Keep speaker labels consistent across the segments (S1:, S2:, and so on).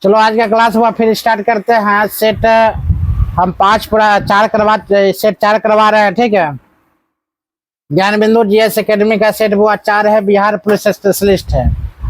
S1: चलो आज का क्लास हुआ, फिर स्टार्ट करते हैं। सेट हम सेट 4 करवा रहे हैं, ठीक है। ज्ञान बिंदु जीएस एकेडमी का सेट हुआ 4 है, बिहार पुलिस स्पेशलिस्ट है।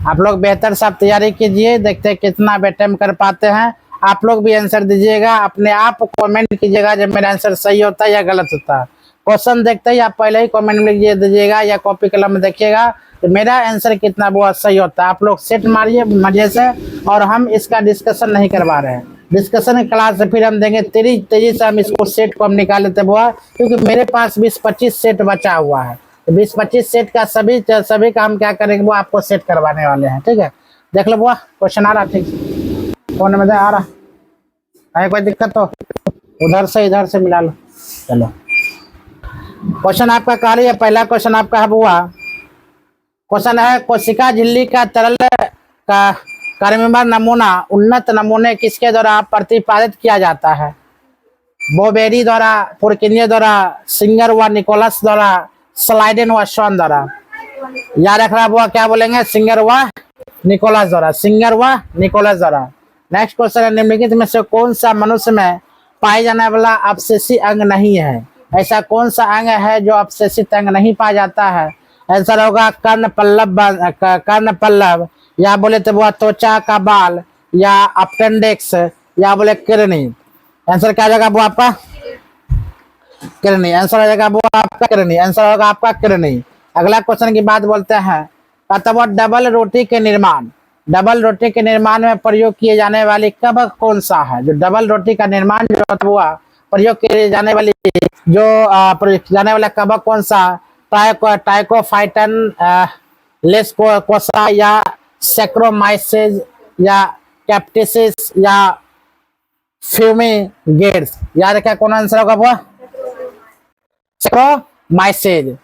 S1: आप लोग बेहतर से आप तैयारी कीजिए, देखते हैं कितना अटेम्प्ट कर पाते हैं। आप लोग भी आंसर दीजिएगा, अपने आप कमेंट कीजिएगा जब मेरा आंसर सही होता है या गलत होता है। क्वेश्चन देखते ही आप पहले ही कमेंट में लिख दीजिएगा या कॉपी कलम में देखिएगा तो मेरा आंसर कितना बहुत सही होता है। आप लोग सेट मारिए मजे से, और हम इसका डिस्कशन नहीं करवा रहे हैं। डिस्कशन क्लास से फिर हम देंगे तेजी से हम इसको सेट को हम निकाल लेते बुआ, क्योंकि मेरे पास 20-25 सेट बचा हुआ है। 20-25 सेट का सभी का हम क्या करेंगे वो आपको सेट करवाने वाले हैं, ठीक है। देख लो बुआ, क्वेश्चन आ रहा, ठीक फोन में आ रहा है, कोई दिक्कत तो उधर से इधर से मिला लो। चलो क्वेश्चन आपका कह रही है, पहला क्वेश्चन आपका है बुआ। क्वेश्चन है, कोशिका झिल्ली का तरल का कार्यमेम्बर नमूना उन्नत नमूने किसके द्वारा प्रतिपादित किया जाता है? बोबेरी द्वारा, पुरकिनिया द्वारा, सिंगर व निकोलस द्वारा, स्लाइडेन व शॉन द्वारा। याद रख रहा बुआ, क्या बोलेंगे? सिंगर व निकोलस द्वारा, सिंगर व निकोलस द्वारा। नेक्स्ट क्वेश्चन है, निम्नलिखित में से कौन सा मनुष्य में पाए जाने वाला अपसेसी अंग नहीं है? ऐसा कौन सा अंग है जो अपसेसित अंग नहीं पाया जाता है? आंसर होगा कर्ण पल्लव, या बोले तो वो त्वचा का बाल, या अपेंडिक्स, या बोले किडनी। आंसर क्या जाएगा वो आपका? किडनी। आंसर हो जाएगा वो आपका किडनी। आंसर होगा आपका किडनी। अगला क्वेश्चन की बात बोलते हैं, अथवा डबल रोटी के निर्माण में प्रयोग किए जाने वाली कवक कौन सा है? जो डबल रोटी का निर्माण जो हुआ प्रयोग किए जाने वाली वाला कवक कौन सा? टाइकोफाइटन, लेस्कोसा, या सैक्रोमाइसेज, या कैप्टिसिस, या फ्यूमिगेट्स। याद रखा कौन आंसर होगा वो? सैक्रोमाइसेज।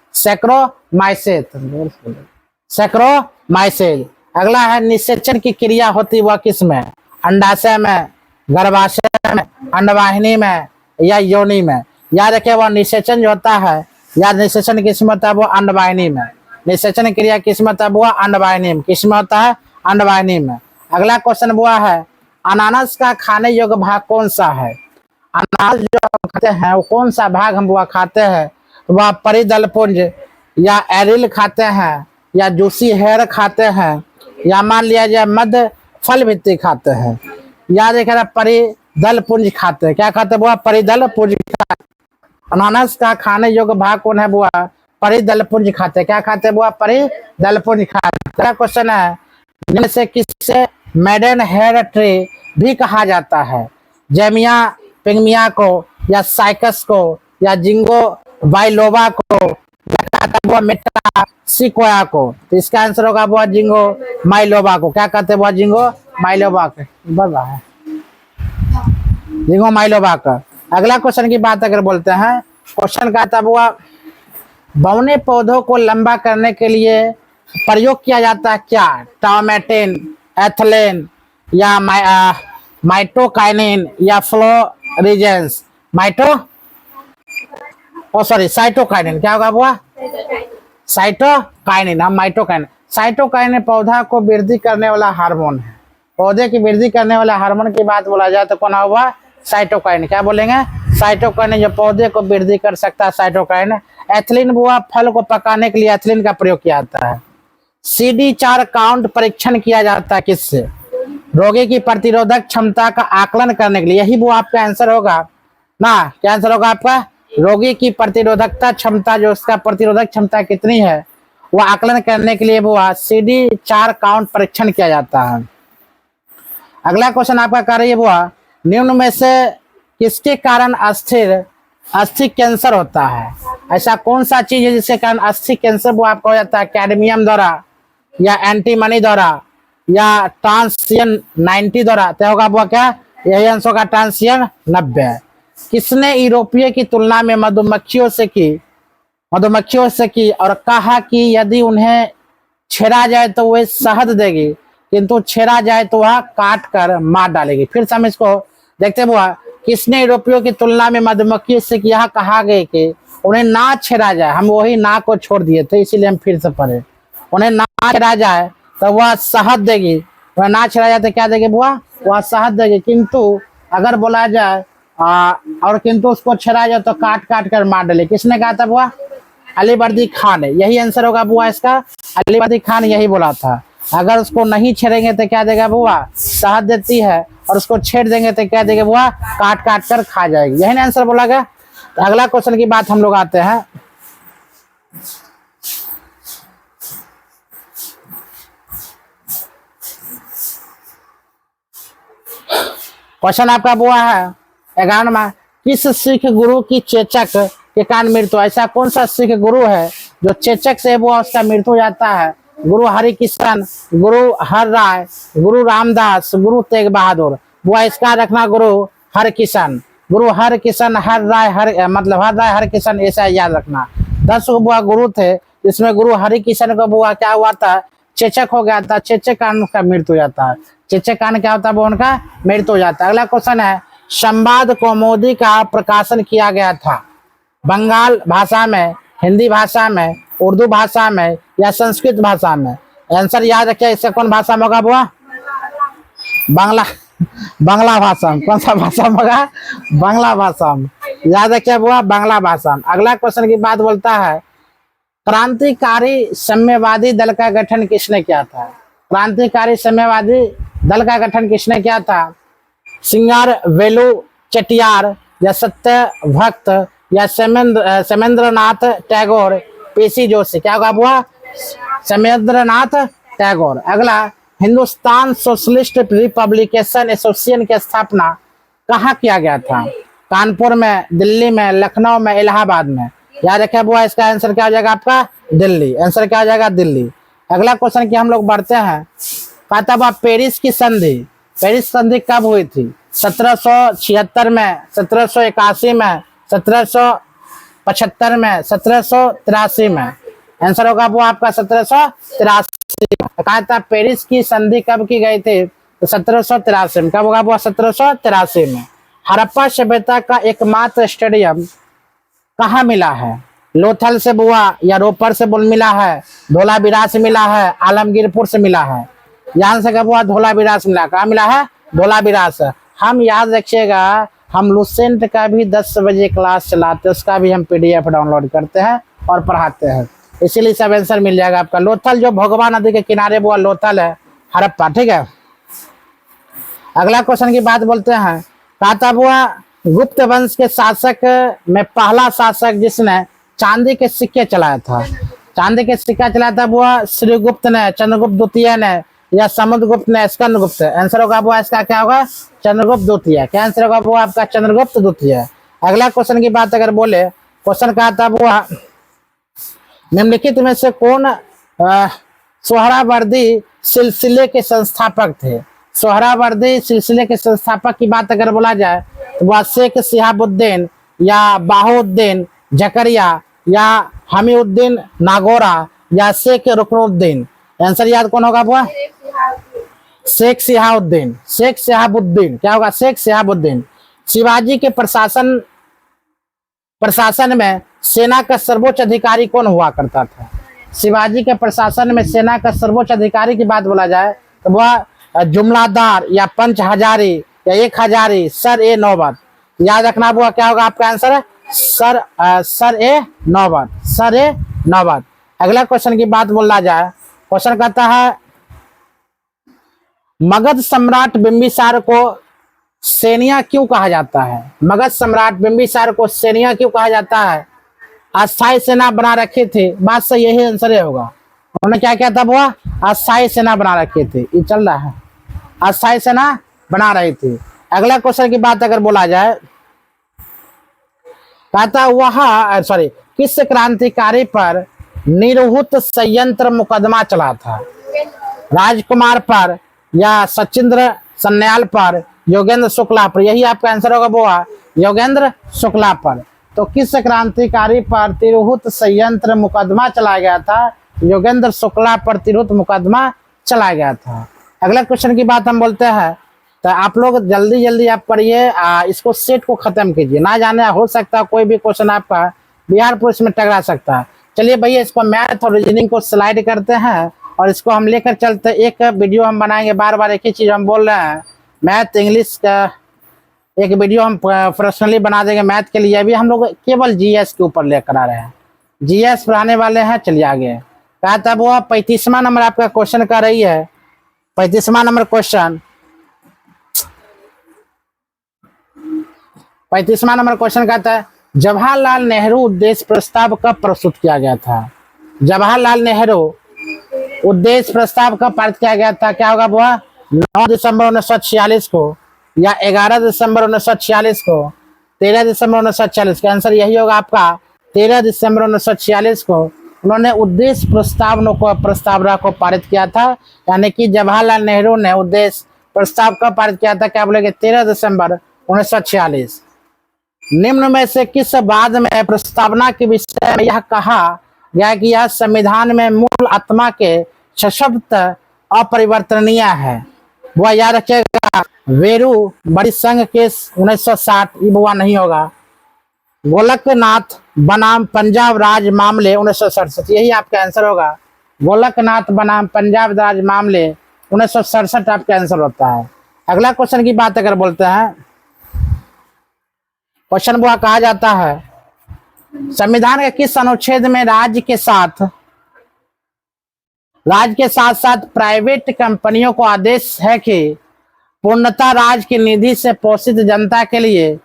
S1: अगला है, निषेचन की क्रिया होती वह किस में? अंडाशय में, गर्भाशय में, अंडवाहिनी में, या योनि में। याद रखे वह निषेचन जो होता है, याद निषेचन किस में होता है? वो अंडवाहिनी में। निषेचन क्रिया किस में होता है? वो अंडवाहिनी में। किस में होता है? अंडवाहिनी में। अगला क्वेश्चन वो है, अनानास का खाने योग्य भाग कौन सा है? अनानास जो खाते हैं वो कौन सा भाग हम वो खाते हैं? वह परिदल पुंज, या एरिल खाते हैं, या जूसी हेयर खाते हैं, या मान लिया जाए मध्य फल भित्ति खाते हैं। याद रखना परिदल पुंज खाते हैं। क्या खाते हैं? वो परिदल पुंज। अनानास का खाने योग्य भाग कौन है? बुआ परिदल पुंज खाते। क्या खाते हैं बुआ? परिदल पुंज खाते। क्वेश्चन है, इनमें से किसे मेडन हेयर ट्री भी कहा जाता है? जेमिया पिग्मिया को, या साइकस को, या जिंगो बाइलोबा को, या मेटा सिकोया को। तो इसका आंसर होगा बुआ जिंगो माइलोबा को। क्या कहते हैं बुआ? जिंगो माइलोबा के। बढ़ रहा है जिंगो माइलोबा का। अगला क्वेश्चन की बात अगर बोलते हैं, क्वेश्चन का था बुआ, बौने पौधों को लंबा करने के लिए प्रयोग किया जाता है क्या? टॉमेटिन, एथिलीन, या माइटोकाइनिन, या फ्लोरिजेंस। साइटोकाइनिन। क्या होगा बुआ? साइटोकाइनिन। हम माइटोकाइनिन। साइटोकाइनिन पौधा को वृद्धि करने वाला हार्मोन है। पौधे की वृद्धि करने वाला हार्मोन की बात बोला जाए तो कौन होगा? साइटोकाइनिन। क्या बोलेंगे? साइटोकाइनिन जो पौधे को वृद्धि कर सकता है, साइटोकाइनिन। एथिलीन बुआ फल को पकाने के लिए एथिलीन का प्रयोग किया जाता है। CD4 काउंट परीक्षण किया जाता है किससे? रोगी की प्रतिरोधक क्षमता का आकलन करने के लिए। यही वो आपका आंसर होगा ना? क्या आंसर होगा आपका? रोगी की प्रतिरोधकता क्षमता, जो उसका प्रतिरोधक क्षमता कितनी है वो आकलन करने के लिए वो CD4 काउंट परीक्षण किया जाता है। अगला क्वेश्चन आपका कह रही है बुआ, निम्न में से किसके कारण अस्थि कैंसर होता है? ऐसा कौन सा चीज है जिसके कारण अस्थि कैंसर वो आपको हो जाता है? कैडमियम द्वारा, या एंटीमनी द्वारा, या ट्रांसियन 90 द्वारा। तो होगा वो क्या? यही आंसर होगा ट्रांसियन 90। किसने यूरोपीय की तुलना में मधुमक्खियों से की और कहा कि यदि उन्हें छेड़ा जाए तो वह शहद देगी, किंतु छेड़ा जाए तो वह काट कर मार डालेगी। फिर से हम इसको देखते बुआ, किसने यूरोपियों की तुलना में मधुमक्खी से यह कहा गया कि उन्हें ना छेड़ा जाए। हम वही ना को छोड़ दिए थे, इसीलिए हम फिर से पढ़े। उन्हें ना छेड़ा जाए तो वह शहद देगी, वह ना छेड़ा जाए तो क्या देगी बुआ? वह शहद देगी, किंतु अगर बोला जाए और किंतु उसको छेड़ा जाए तो काट काट कर मार डाले। किसने कहा था बुआ? अलीवर्दी खान है। यही आंसर होगा बुआ इसका, अलीवर्दी खान यही बोला था। अगर उसको नहीं छेड़ेंगे तो क्या देगा बुआ? शहद देती है, और उसको छेड़ देंगे तो क्या देगा बुआ? काट काट कर खा जाएगी। यही ना आंसर बोला गया। तो अगला क्वेश्चन की बात हम लोग आते हैं। क्वेश्चन आपका बुआ है 11वां, किस सिख गुरु की चेचक के कारण मृत्यु? ऐसा कौन सा सिख गुरु है जो चेचक से बुआ उसका मृत्यु जाता है? गुरु हरिकृष्ण, गुरु हर राय, गुरु रामदास, गुरु तेग बहादुर। बुआ इसका रखना गुरु हरकिशन, गुरु हरकिशन, हर राय हर मतलब हर राय हरकिशन, ऐसा याद रखना। 10 बुआ गुरु थे, जिसमें गुरु हरिकृष्ण को बुआ क्या हुआ था? चेचक हो गया था। चेचक कारण उसका मृत्यु हो जाता है। चेचक कारण क्या होता है? वो उनका मृत्यु हो जाता है। अगला क्वेश्चन है, संवाद कौमुदी का प्रकाशन किया गया था बंगाल भाषा में, हिंदी भाषा में, उर्दू भाषा में या संस्कृत भाषा में? आंसर याद रखिए, इससे कौन भाषा में होगा बुआ? बांग्ला, बांग्ला भाषा में। कौन सा भाषा में होगा? बांग्ला भाषा में। याद रखिए बुआ, बांग्ला भाषा में। अगला क्वेश्चन की बात बोलता है, क्रांतिकारी साम्यवादी दल का गठन किसने किया था? क्रांतिकारी साम्यवादी दल का गठन किसने किया था? सिंगार वेलु चेटियार या सत्य भक्त या समेंद्रनाथ टैगोर, पीसी जोशी? क्या होगा बुआ? समेंद्रनाथ टैगोर। अगला, हिंदुस्तान सोशलिस्ट रिपब्लिकेशन एसोसिएशन की स्थापना कहाँ किया गया था? कानपुर में, दिल्ली में, लखनऊ में, इलाहाबाद में? याद रखिए बुआ, इसका आंसर क्या हो जाएगा आपका? दिल्ली। आंसर क्या हो जाएगा? दिल्ली। अगला क्वेश्चन की हम लोग बढ़ते हैं। कहता हुआ पेरिस की संधि, पेरिस संधि कब हुई थी? 1776 में, 1781 में, 1775 में, 1783 में? आंसर होगा वो आपका 1783। कहा था पेरिस की संधि कब की गई थी? तो 1783 में। कब होगा वो? 1783 में। हड़प्पा सभ्यता का एकमात्र स्टेडियम कहाँ मिला है? लोथल से बुआ या रोपर से मिला है, धोलावीरा से मिला है, आलमगीरपुर से मिला है? यहाँ से कब हुआ? धोलावीरा से मिला। कहाँ मिला है? धोलावीरा से। हम याद रखिएगा, हम लुसेंट का भी 10 बजे क्लास चलाते हैं, उसका भी हम PDF डाउनलोड करते हैं और पढ़ाते हैं, इसीलिए सब आंसर मिल जाएगा आपका। लोथल जो भोगवा नदी के किनारे वो लोथल है, हड़प्पा। ठीक है। अगला क्वेश्चन की बात बोलते हैं। कहता हुआ गुप्त वंश के शासक में पहला शासक जिसने चांदी के सिक्के चलाया था? चांदी के सिक्का चलाया था वो श्रीगुप्त ने, चंद्रगुप्त द्वितीय ने या समुद्रगुप्त ने, स्कंदगुप्त? आंसर होगा वो इसका क्या होगा? चंद्रगुप्त द्वितीय। क्या आंसर होगा वो आपका? चंद्रगुप्त द्वितीय। अगला क्वेश्चन की बात अगर बोले, क्वेश्चन कहा था वो निम्नलिखित में से कौन सोहरावर्दी सिलसिले के संस्थापक थे? सोहरावर्दी सिलसिले के संस्थापक की बात अगर बोला जाए तो वह शेख शिहाबुद्दीन या बाहुद्दीन जकरिया या हमीउद्दीन नागौरा या शेख रुकनुद्दीन? आंसर याद कौन होगा वो? शेख शिहाबुद्दीन। शेख शिहाबुद्दीन। क्या होगा? शेख शिहाबुद्दीन। शिवाजी के प्रशासन में सेना का सर्वोच्च अधिकारी कौन हुआ करता था? शिवाजी के प्रशासन में सेना का सर्वोच्च अधिकारी की बात बोला जाए तो वह जुमलादार या पंच हजारी या 1 हजारी, सर ए नौबत? याद रखना वो क्या होगा आपका आंसर? सर ए नौबत। सर ए नौबत। अगला क्वेश्चन की बात बोला जाए, क्वेश्चन कहता है मगध सम्राट बिंबिसार को सेनिया क्यों कहा जाता है? मगध सम्राट बिंबिसार को सेनिया क्यों कहा जाता है? अस्थायी सेना बना रखी थी। बात से यही आंसर होगा। उन्होंने क्या किया था? वो अस्थायी सेना बना रखी थी। ये चल रहा है, अस्थायी सेना बना रही थी। अगला क्वेश्चन की बात अगर बोला जाए, कहता वह किस क्रांतिकारी पर निरहुत संयंत्र मुकदमा चला था? राजकुमार पर या सचिंद्र सन्याल पर, योगेंद्र शुक्ला पर? यही आपका आंसर होगा बुआ, योगेंद्र शुक्ला पर। तो किस क्रांतिकारी पर तिरहुत संयंत्र मुकदमा चला गया था? योगेंद्र शुक्ला पर तिरहुत मुकदमा चला गया था। अगला क्वेश्चन की बात हम बोलते हैं, तो आप लोग जल्दी जल्दी आप पढ़िए, इसको सेट को खत्म कीजिए। ना जाने हो सकता है कोई भी क्वेश्चन आपका बिहार पुलिस में टकरा सकता है। चलिए भैया, इसको मैथ और रीजनिंग को स्लाइड करते हैं और इसको हम लेकर चलते। एक वीडियो हम बनाएंगे, बार बार एक ही चीज हम बोल रहे हैं, मैथ इंग्लिश का एक वीडियो हम पर्सनली बना देंगे मैथ के लिए। अभी हम लोग केवल जीएस के ऊपर लेकर आ रहे हैं, जीएस पढ़ाने वाले हैं। चलिए आगे कहा था वो 35वां नंबर आपका क्वेश्चन कर रही है। 35वां नंबर क्वेश्चन, 35वां नंबर क्वेश्चन कहता है जवाहरलाल नेहरू उद्देश्य प्रस्ताव कब प्रस्तुत किया गया था? जवाहरलाल नेहरू उद्देश्य प्रस्ताव कब पारित किया गया था? क्या होगा वो? 9 दिसंबर 1946 को, या 11 दिसंबर 1946 को, 13 दिसंबर 1946 का आंसर यही होगा आपका 13 दिसंबर 1946 को उन्होंने उद्देश्य प्रस्तावना को पारित किया था। यानी कि जवाहरलाल नेहरू ने उद्देश्य प्रस्ताव कब पारित किया था? क्या बोलेंगे? 13 दिसंबर 1946। निम्न में से किस बाद में प्रस्तावना के विषय में यह कहा गया कि यह संविधान में मूल आत्मा के सशब्द अपरिवर्तनीय है? वह याद रखिएगा, वेरू बड़ी संघ केस 1960, ये बुआ नहीं होगा। गोलकनाथ बनाम पंजाब राज मामले 1967, यही आपका आंसर होगा। गोलकनाथ बनाम पंजाब राज मामले 1967 आपका आंसर होता है। अगला क्वेश्चन की बात अगर बोलते हैं, क्वेश्चन बुआ कहा जाता है संविधान के किस अनुच्छेद में राज्य के साथ साथ प्राइवेट कंपनियों को आदेश है कि पूर्णतः राज्य की निधि से पोषित जनता के लिए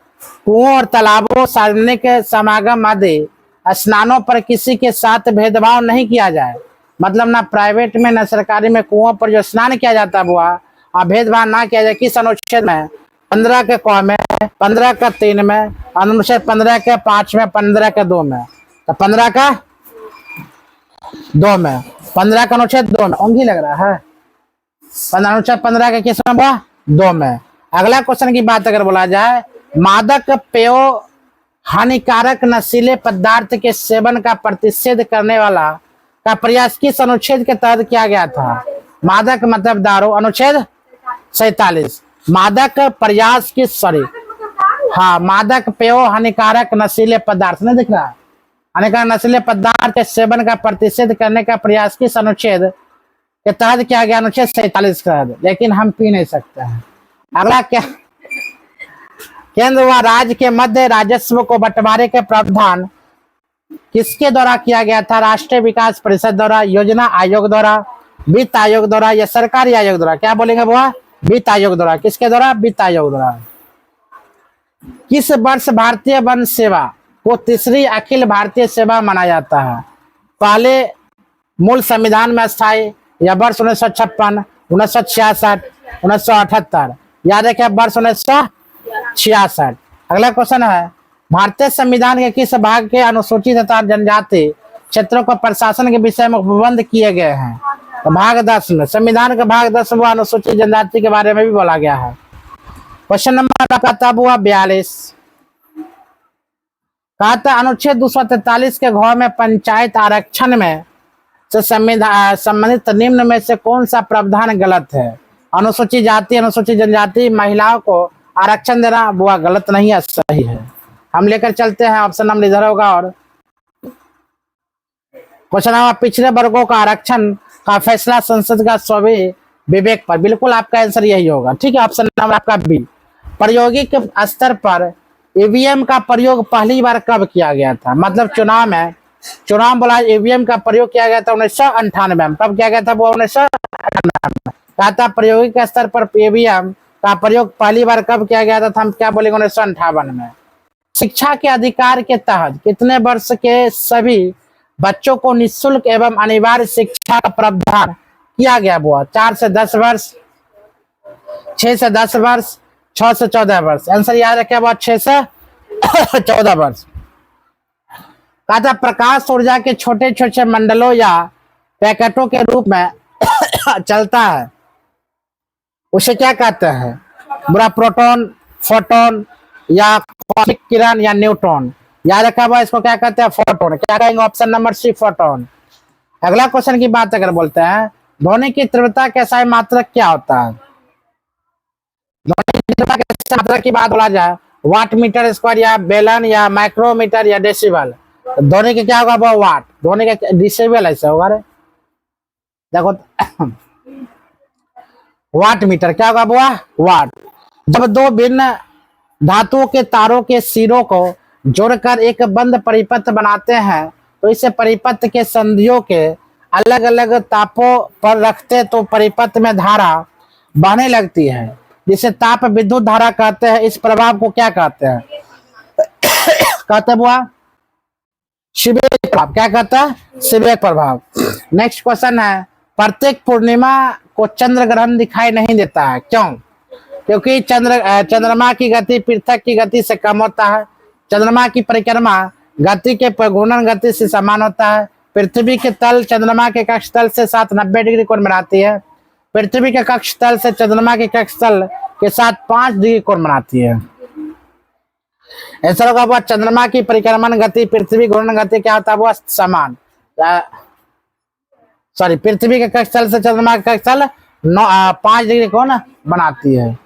S1: कुओं और तालाबों, सार्वजनिक समागम आदि स्नानों पर किसी के साथ भेदभाव नहीं किया जाए? मतलब ना प्राइवेट में ना सरकारी में कुओं पर जो स्नान किया जाता है बुआ, भेदभाव ना किया जाए। किस अनुच्छेद में? 15 के क में, 15 का 3 में, अनुच्छेद 15 के 5 में, 15 के 2 में। तो 15 का 2 में, 15 का अनुच्छेद 2 में, ऊँघी लग रहा है। अनुच्छेद 15 के किस में बुआ? 2 में। अगला क्वेश्चन की बात अगर बोला जाए, मादक पेयों हानिकारक नशीले पदार्थ के सेवन का प्रतिषेध करने वाला का प्रयास किस अनुच्छेद के तहत किया गया था? मादक मतलब दारू, अनुच्छेद 47। मादक प्रयास किस, सॉरी हाँ, मादक पेयों हानिकारक नशीले पदार्थ, नहीं दिख रहा? हानिकारक नशीले पदार्थ के सेवन का प्रतिषेध करने का प्रयास किस अनुच्छेद के तहत किया गया? अनुच्छेद 47 के तहत। लेकिन हम पी नहीं सकते हैं। अगला क्या, केंद्र व राज्य के मध्य राजस्व को बंटवारे के प्रावधान किसके द्वारा किया गया था? राष्ट्रीय विकास परिषद द्वारा, योजना आयोग द्वारा, वित्त आयोग द्वारा, या सरकारी आयोग द्वारा? क्या बोलेंगे बुआ? वित्त आयोग द्वारा। किसके द्वारा? वित्त आयोग द्वारा। किस वर्ष भारतीय वन सेवा को तीसरी अखिल भारतीय सेवा माना जाता है? पहले मूल संविधान में स्थायी, या वर्ष 1956, 1966, 1978? याद है क्या? वर्ष 1966। अगला क्वेश्चन है भारतीय संविधान के किस भाग के अनुसूचित तथा जनजाति क्षेत्रों को प्रशासन के विषय में उपबंध किए गए हैं? तो भाग 10 में, संविधान का भाग 10 वो अनुसूचित जनजाति के बारे में भी बोला गया है। क्वेश्चन नंबर आपका तब हुआ 42। कहा था अनुच्छेद 243 के घ में पंचायत आरक्षण में से संबंधित निम्न में से कौन सा प्रावधान गलत है? अनुसूचित जाति, अनुसूचित जनजाति महिलाओं को आरक्षण देना वो गलत नहीं है, सही है। हम लेकर चलते हैं, ऑप्शन नंबर इधर होगा। और क्वेश्चन नंबर पिछड़े वर्गों का आरक्षण का फैसला संसद का स्वामी विवेक पर, बिल्कुल आपका आंसर यही होगा। ठीक है, ऑप्शन नंबर आपका बी। प्रायोगिक स्तर पर ईवीएम का प्रयोग पहली बार कब किया गया था? मतलब चुनाव में, चुनाव बोला ईवीएम का प्रयोग किया गया था 1998 में। कब किया गया था वो? 1998 में। कहा था प्रायोगिक स्तर पर ईवीएम का प्रयोग पहली बार कब किया गया था? हम क्या बोलेंगे? 1958 में। शिक्षा के अधिकार के तहत कितने वर्ष के सभी बच्चों को निःशुल्क एवं अनिवार्य शिक्षा का प्रावधान किया गया हुआ? 4 से 10 वर्ष, 6 से 10 वर्ष, 6 से 14 वर्ष? आंसर याद रखे हुआ 6 से 14 वर्ष। कहा था प्रकाश ऊर्जा के छोटे छोटे मंडलों या पैकेटों के रूप में चलता है, उसे क्या कहते हैं? बुरा प्रोटॉन, फोटोन, या कॉस्मिक किरण, या न्यूट्रॉन? याद रखा हुआ इसको क्या कहते हैं? फोटोन। क्या कहेंगे? Option number C, photon. अगला क्वेश्चन की बात अगर बोलते हैं ध्वनि की तीव्रता के SI मात्रक क्या होता है? ध्वनि की तीव्रता के SI मात्रक की बात बोला जाए, वाट मीटर स्क्वायर, या बेलन, या माइक्रोमीटर, या डेसिबल? ध्वनि के क्या होगा? वो वाट। ध्वनि का डेसिबल ऐसा होगा रे, देखो वाट मीटर। क्या होगा बुआ? वाट। जब दो भिन्न धातुओं के तारों के सिरों को जोड़कर एक बंद परिपथ बनाते हैं तो इसे परिपथ के संधियों के अलग अलग तापों पर रखते तो परिपथ में धारा बहने लगती है, जिसे ताप विद्युत धारा कहते हैं। इस प्रभाव को क्या कहते हैं? कहते हैं बुआ शिवेक प्रभाव। क्या कहता है? शिवेक प्रभाव। नेक्स्ट क्वेश्चन है, प्रत्येक पूर्णिमा को चंद्र ग्रहण दिखाई नहीं देता है, क्यों? क्योंकि चंद्रमा की गति पृथक की गति से कम होता है। चंद्रमा की परिक्रमा गति के घूर्णन गति से समान होता है। पृथ्वी के तल चंद्रमा के कक्ष तल से साथ 90 डिग्री कोण बनाती है। पृथ्वी के कक्ष तल से चंद्रमा के कक्ष तल के साथ 5 डिग्री कोण बनाती है। ऐसा होगा चंद्रमा की परिक्रमण गति पृथ्वी घूर्णन गति क्या होता है वो समान। सॉरी, पृथ्वी के कक्ष तल से चंद्रमा के कक्ष तल 5 डिग्री कोण बनाती है।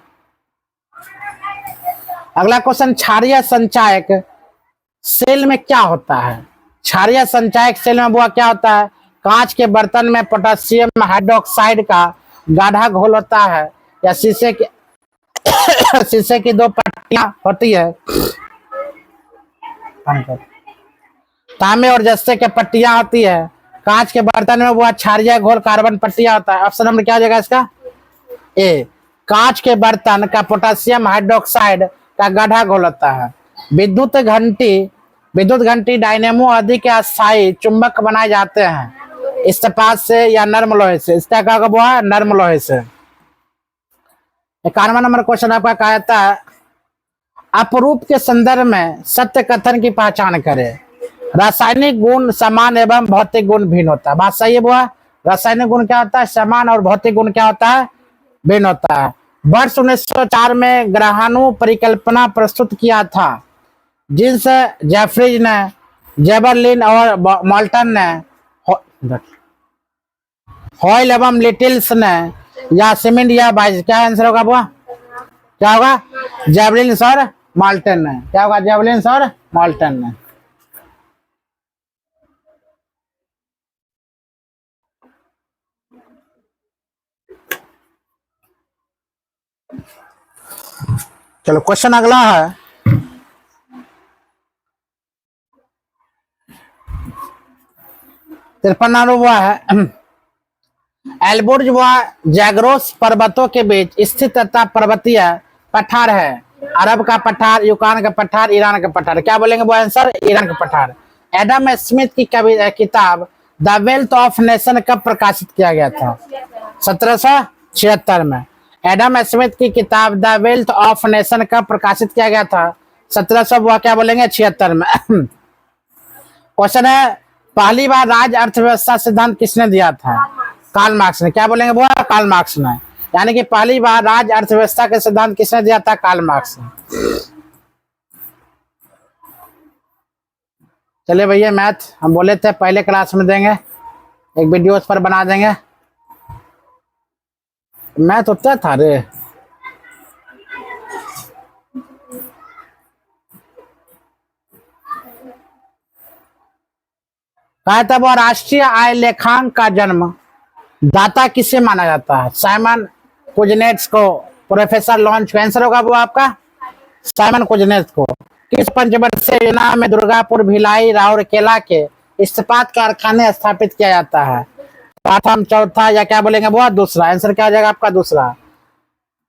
S1: अगला क्वेश्चन, क्षारीय संचायक सेल में क्या होता है? क्षारीय संचायक सेल में वो क्या होता है? कांच के बर्तन में पोटेशियम हाइड्रोक्साइड का गाढ़ा घोल होता है या शीशे की 2 पट्टियां होती है, तांबे और जस्ते के पट्टियां होती है। कांच के बर्तन में वो क्षारीय घोल कार्बन पट्टियां होता है। ऑप्शन नंबर क्या हो जाएगा इसका? ए, कांच के बर्तन का पोटेशियम हाइड्रोक्साइड का गाढ़ा घोल होता है। विद्युत घंटी डायनेमो आदि के अस्थायी चुंबक बनाए जाते हैं इस्पात से या नर्म लोहे से। इसका क्या होगा? नर्म लोहे से। 91 नंबर क्वेश्चन आपका कहा जाता है, अपरूप के संदर्भ में सत्य कथन की पहचान करें। रासायनिक गुण समान एवं भौतिक गुण भिन्न होता है। बात सही है बुआ? रासायनिक गुण क्या होता है? समान, और भौतिक गुण क्या होता है? भिन्न होता है। वर्ष 1904 में ग्रहाणु परिकल्पना प्रस्तुत किया था, जिनसे जेफरीज ने, जेबरलिन और मॉल्टन ने, हॉयल एवं लिटिल्स ने, या सिमेंट या बाइज। क्या आंसर होगा बुआ? क्या होगा? जेबलिन और मॉल्टन ने। क्या होगा? जेबलिन और मॉल्टन ने। चलो क्वेश्चन अगला है, तिरपन नंबर हुआ है, एल्बुर्ज व जैग्रोस पर्वतों के बीच स्थित तथा पर्वतीय पठार है। अरब का पठार, यूकान का पठार, ईरान का पठार। क्या बोलेंगे वो आंसर? ईरान का पठार। एडम स्मिथ की किताब द वेल्थ ऑफ नेशन कब प्रकाशित किया गया था? 1776 में। एडम स्मिथ की किताब द वेल्थ ऑफ नेशन कब प्रकाशित किया गया था? 1700 क्या बोलेंगे? 76 में। क्वेश्चन है, पहली बार राज्य अर्थव्यवस्था सिद्धांत किसने दिया था? कार्ल मार्क्स ने। क्या बोलेंगे बुआ? कार्ल मार्क्स ने। यानी कि पहली बार राज्य अर्थव्यवस्था के सिद्धांत किसने दिया था? कार्ल मार्क्स ने। चलिए भैया, मैथ हम बोले थे पहले क्लास में देंगे, एक वीडियो उस पर बना देंगे। मैथ होता था रे। कहा था वो राष्ट्रीय आय लेखांक का जन्म दाता किसे माना जाता है? साइमन कुजनेट्स को, प्रोफेसर लॉन्च को। आंसर होगा वो आपका साइमन कुजनेट्स को। किस पंचवर्षीय योजना में दुर्गापुर, भिलाई, राउरकेला के इस्पात कारखाने स्थापित किया जाता है? प्रथम, चौथा, या क्या बोलेंगे वो? दूसरा। आंसर क्या हो जाएगा आपका? दूसरा।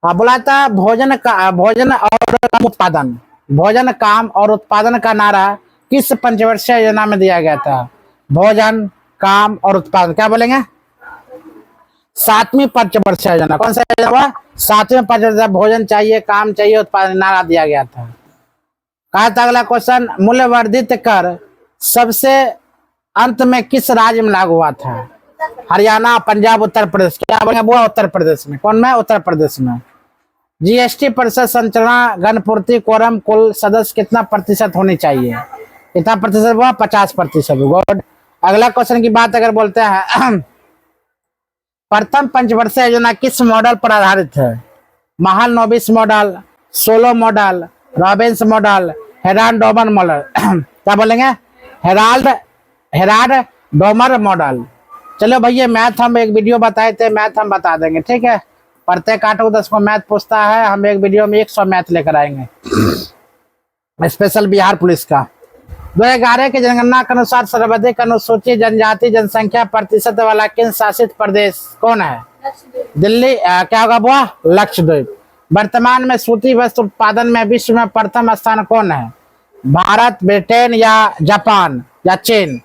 S1: बोला था भोजन और काम उत्पादन, भोजन, काम और उत्पादन का नारा किस पंचवर्षीय योजना में दिया गया था? भोजन, काम और उत्पादन। क्या बोलेंगे? 7वीं पंचवर्षीय योजना। कौन सा योजना हुआ? 7वीं पंचवर्षीय। भोजन चाहिए, काम चाहिए, उत्पादन, नारा दिया गया था। कहा था अगला क्वेश्चन, मूल्यवर्धित कर सबसे अंत में किस राज्य में लागू हुआ था? हरियाणा, पंजाब, उत्तर प्रदेश। क्या बोलेंगे वो? उत्तर प्रदेश में। कौन में? उत्तर प्रदेश में। जीएसटी परिषद संचालना गणपूर्ति कोरम कुल सदस्य कितना प्रतिशत होनी चाहिए? कितना प्रतिशत हुआ? 50%। गुड। अगला क्वेश्चन की बात अगर बोलते हैं, प्रथम पंचवर्षीय योजना किस मॉडल पर आधारित है? Mahalanobis model, Solow model, Robins model, Herald Domar model. क्या बोलेंगे? Herald Domar model. चलो भैया, मैथ हम एक वीडियो बताए थे, मैथ हम बता देंगे, ठीक है? पढ़ते काटो 10 को मैथ पूछता है। हम एक वीडियो में 100 मैथ लेकर आएंगे स्पेशल बिहार पुलिस का। 2011 की जनगणना के अनुसार सर्वाधिक अनुसूचित जनजाति जनसंख्या प्रतिशत वाला केंद्र शासित प्रदेश कौन है? दिल्ली। क्या होगा बुआ? लक्षद्वीप। वर्तमान में सूती वस्त्र उत्पादन में विश्व में प्रथम स्थान कौन है? भारत, ब्रिटेन या जापान या चीन?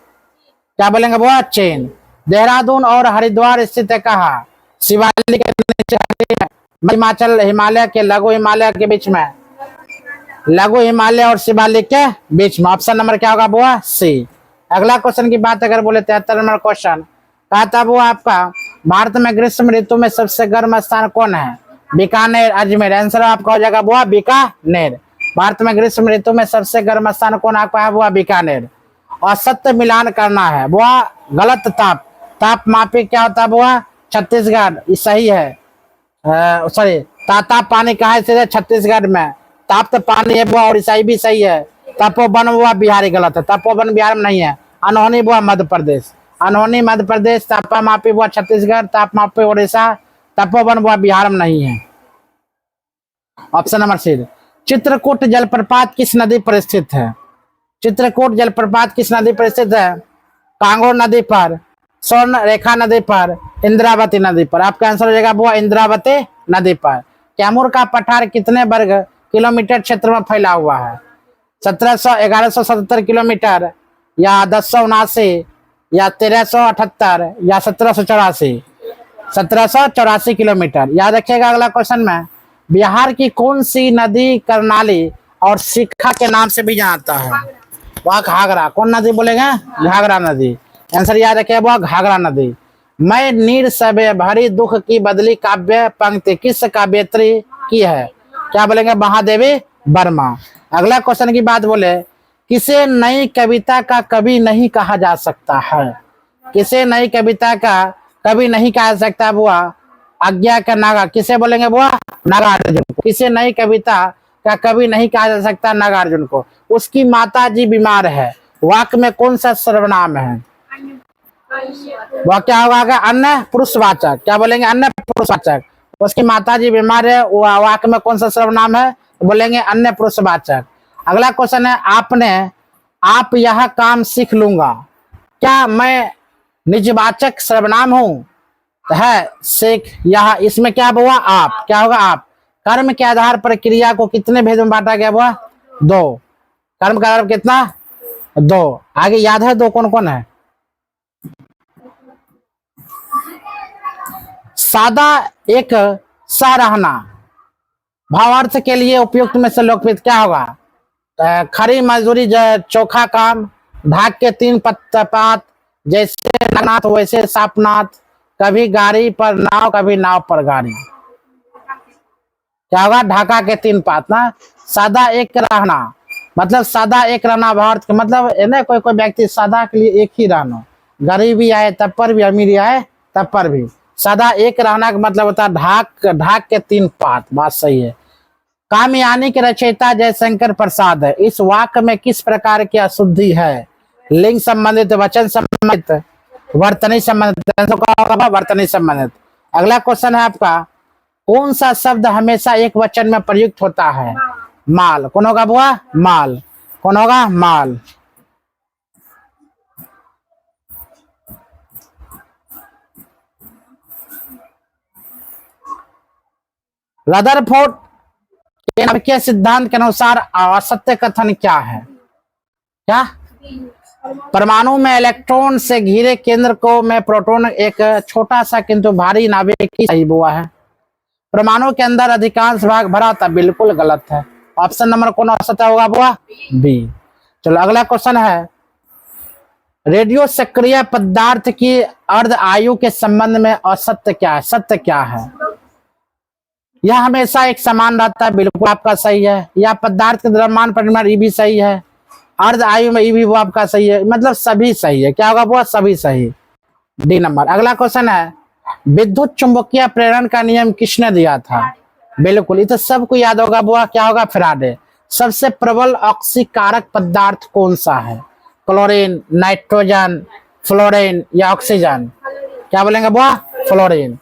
S1: क्या बोलेंगे बुआ? चीन। देहरादून और हरिद्वार स्थित है कहाँ? शिवालिक के नीचे, हिमाचल हिमालय के लघु हिमालय के बीच में, लघु हिमालय और शिवालिक के बीच में। ऑप्शन नंबर क्या होगा बुआ? सी। अगला क्वेश्चन की बात अगर बोले 73 नंबर क्वेश्चन कहा था बुआ आपका, भारत में ग्रीष्म ऋतु में सबसे गर्म स्थान कौन है? बीकानेर, अजमेर। आंसर आपका हो जाएगा बुआ बीकानेर। भारत में ग्रीष्म ऋतु में सबसे गर्म स्थान कौन आपका है बुआ? बीकानेर। और सत्य मिलान करना है बुआ, गलत ताप, ताप मापी क्या होता है बुआ? छत्तीसगढ़, ये सही है। सॉरी, ताप पानी कहाँ से? छत्तीसगढ़ में। ताप तो पानी है बुआ, और ईसाई भी सही है। तपोवन बुआ बिहारी गलत है, तपोवन बिहार में नहीं है। अनहोनी बुआ मध्य प्रदेश, अनहोनी मध्य प्रदेश। तापा मापी बुआ छत्तीसगढ़, ताप मापी उड़ीसा, तपोवन बुआ बिहार में नहीं है। ऑप्शन नंबर सी। चित्रकूट जलप्रपात किस नदी पर स्थित है? चित्रकूट जलप्रपात किस नदी पर स्थित है? कांगो नदी पर, स्वर्ण रेखा नदी पर, इंद्रावती नदी पर। आपका आंसर हो जाएगा बुआ इंद्रावती नदी पर। कैमूर का पठार कितने वर्ग किलोमीटर क्षेत्र में फैला हुआ है? 1177 किलोमीटर या 1079 या 1378 या 1784? 1784 किलोमीटर। याद रखिएगा। अगला क्वेश्चन में, बिहार की कौन सी नदी कर्नाली और शिखा के नाम से भी जानता है? वह घाघरा। कौन नदी बोलेंगे? घाघरा नदी। आंसर याद रखिए वह घाघरा नदी। मैं नीर सबे भरी दुख की बदली काव्य पंक्ति किस काव्यत्री की है? क्या बोलेंगे? महादेवी वर्मा। अगला क्वेश्चन की बात बोले, किसे नई कविता का कवि नहीं कहा जा सकता है? किसे नई कविता का कवि नहीं कहा जा सकता बुआ? आज्ञा का नागा। किसे बोलेंगे बुआ? नागार्जुन को। किसे नई कविता का कवि नहीं कहा जा सकता? नागार्जुन को। उसकी माता जी बीमार है, वाक्य में कौन सा सर्वनाम है? वह क्या होगा? अन्य पुरुषवाचक। क्या बोलेंगे? अन्य पुरुषवाचक। उसकी माता जी बीमार है, वाक्य में कौन सा सर्वनाम है? बोलेंगे अन्य पुरुषवाचक। अगला क्वेश्चन है, आप यह काम सीख लूंगा, क्या मैं निजवाचक सर्वनाम हूं? है सीख यह, इसमें क्या हुआ? आप। क्या होगा? आप। कर्म के आधार पर क्रिया को कितने भेद में बांटा गया हुआ? 2। कर्म का आधार कितना? 2। आगे याद है 2 कौन कौन है? सादा एक सह रहना भावार्थ के लिए उपयुक्त में से लोकप्रिय क्या होगा? खरी मजदूरी, चोखा काम, ढाक के 3 पात, जैसे नाथ वैसे सापनाथ, कभी गाड़ी पर नाव कभी नाव पर गाड़ी। क्या होगा? ढाका के 3 पात ना। सादा एक रहना मतलब सादा एक रहना भावार्थ के मतलब है ना, कोई व्यक्ति सादा के लिए एक ही रहना, गरीबी आए तब पर भी, अमीरी आए तब पर भी। सादा एक रहना का मतलब होता है ढाक के 3 पात। बात सही है। कामयानी के रचयिता जयशंकर प्रसाद है। इस वाक्य में किस प्रकार की अशुद्धि है? लिंग संबंधित, वचन संबंधित, वर्तनी संबंधित? वर्तनी संबंधित। अगला क्वेश्चन है आपका, कौन सा शब्द हमेशा एक वचन में प्रयुक्त होता है? माल। कौन होगा बुआ? माल। कौन होगा? माल। रदरफोर्ड के नाभिकीय सिद्धांत के अनुसार असत्य कथन क्या है? क्या? परमाणु में इलेक्ट्रॉन से घिरे केंद्र को में प्रोटॉन एक छोटा सा किंतु भारी नाभिक ही सही बुआ है। परमाणु के अंदर अधिकांश भाग भरा था। बिल्कुल गलत है। ऑप्शन नंबर कौन असत्य होगा बुआ? बी। चलो अगला क्वेश्चन है, रेडियो सक्रिय पदार्थ की अर्ध आयु के संबंध में असत्य क्या है? सत्य क्या है? यह हमेशा एक समान रहता है। बिल्कुल आपका सही है। यह पदार्थ के द्रव्यमान परिमाण, ये भी सही है। अर्ध आयु में ये भी वो आपका सही है। मतलब सभी सही है। क्या होगा वो? सभी सही। D number. अगला क्वेश्चन है, विद्युत चुंबकीय प्रेरण का नियम किसने दिया था? बिल्कुल, ये तो सबको याद होगा बुआ। क्या होगा? फैराडे। सबसे प्रबल ऑक्सीकारक पदार्थ कौन सा है? क्लोरीन, नाइट्रोजन, फ्लोरीन या ऑक्सीजन? क्या बोलेंगे बुआ? फ्लोरीन।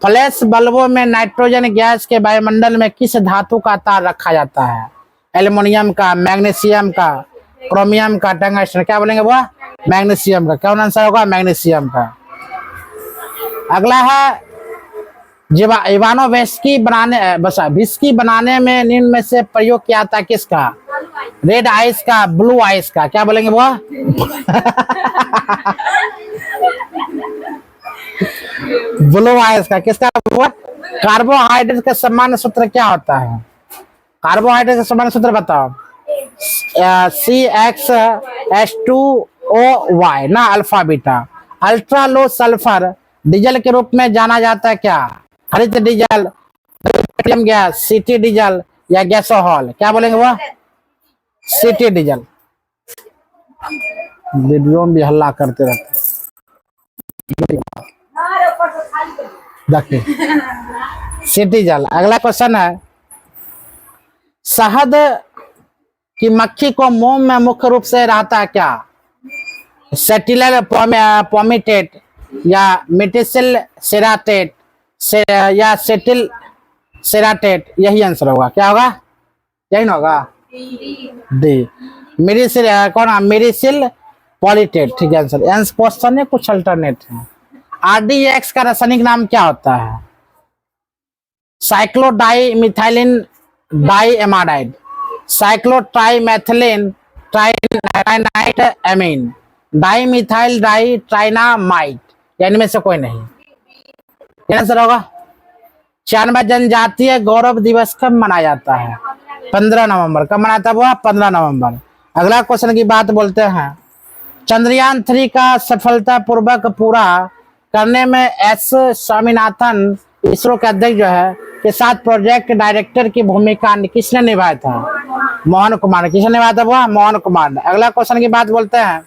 S1: फ्लैश बल्बों में नाइट्रोजन गैस के वायुमंडल में किस धातु का तार रखा जाता है? एल्युमिनियम का, मैग्नीशियम का, क्रोमियम का, टंगस्टन। क्या बोलेंगे वो? मैग्नीशियम का। कौन आंसर होगा? मैग्नीशियम का। अगला है इवानोव्स्की विस्की बनाने में निम्न में से प्रयोग किया था किसका? रेड आइस का, ब्लू आइस का। क्या बोलेंगे वो? ब्लू आइस का। किसका? वो कार्बोहाइड्रेट का सामान्य सूत्र क्या होता है? कार्बोहाइड्रेट का सामान्य सूत्र बताओ। CxH2OY ना, alpha beta. Ultra low sulphur diesel के रूप में जाना जाता है क्या? हरित diesel, petroleum gas, city diesel या गैसोहॉल। क्या बोलेंगे वो? City diesel. वीडियो में भी हल्ला करते रहते देखिए, सिटी जल। अगला क्वेश्चन है, शहद की मक्खी को मोम में मुख्य रूप से रहता है क्या? सेटिलर पोमिटेट या मेटिसिल सेराटेट या सेटिल सेराटेट। यही आंसर होगा। क्या होगा? यही ना होगा? डी। मेडिसिल कौन? मेडिसिल पॉलिटेट। ठीक है आंसर। क्वेश्चन है, कुछ अल्टरनेट है। RDX का रासायनिक नाम क्या होता है? साइक्लोडाई मिथाइलिन डाइएमाइड, साइक्लोट्राइमेथिलीन ट्राइनाइट एमीन, डाइमिथाइल डाई ट्राइनामाइड। इनमें से कोई नहीं। क्या आंसर होगा? 96 जनजातीय गौरव दिवस कब मनाया जाता है? 15 नवंबर। कब मनाता है वो? 15 नवंबर। अगला क्वेश्चन की बात बोलते हैं, चंद्रयान 3 का सफलतापूर्वक पूरा करने में एस स्वामीनाथन इसरो के अध्यक्ष जो है के साथ प्रोजेक्ट डायरेक्टर की भूमिका किसने निभाया था? मोहन कुमार। किसने निभाया था वो? मोहन कुमार। अगला क्वेश्चन की बात बोलते हैं,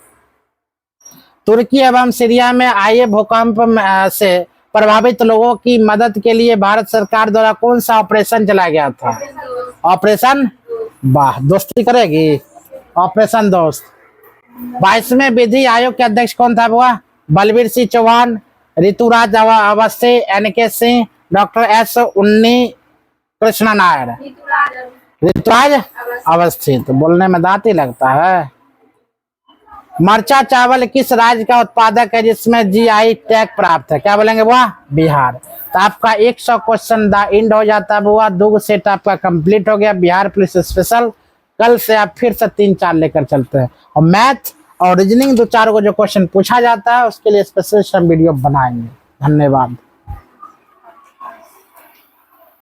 S1: तुर्की एवं सीरिया में आए भूकंप से प्रभावित लोगों की मदद के लिए भारत सरकार द्वारा कौन सा ऑपरेशन चलाया गया था? ऑपरेशन वाह, दोस्ती करेगी, ऑपरेशन दोस्त। 22वें विधि आयोग के अध्यक्ष कौन था? वो Balbir Singh Chauhan, Rituraj Awasthi, NK Singh, doctor S Unni Krishna Nair. Rituraj Awasthi. तो बोलने में दांत ही लगता है। मरचा चावल किस राज्य का उत्पादक है जिसमें GI टैग प्राप्त है? क्या बोलेंगे वो? बिहार। तो आपका 100 क्वेश्चन द एंड हो जाता है बुआ। 2 सेट आपका कंप्लीट हो गया बिहार पुलिस स्पेशल। कल से आप फिर से 3-4 लेकर चलते हैं, और मैथ और रीजनिंग 2-4 को जो क्वेश्चन पूछा जाता है उसके लिए स्पेशल वीडियो बनाएंगे। धन्यवाद।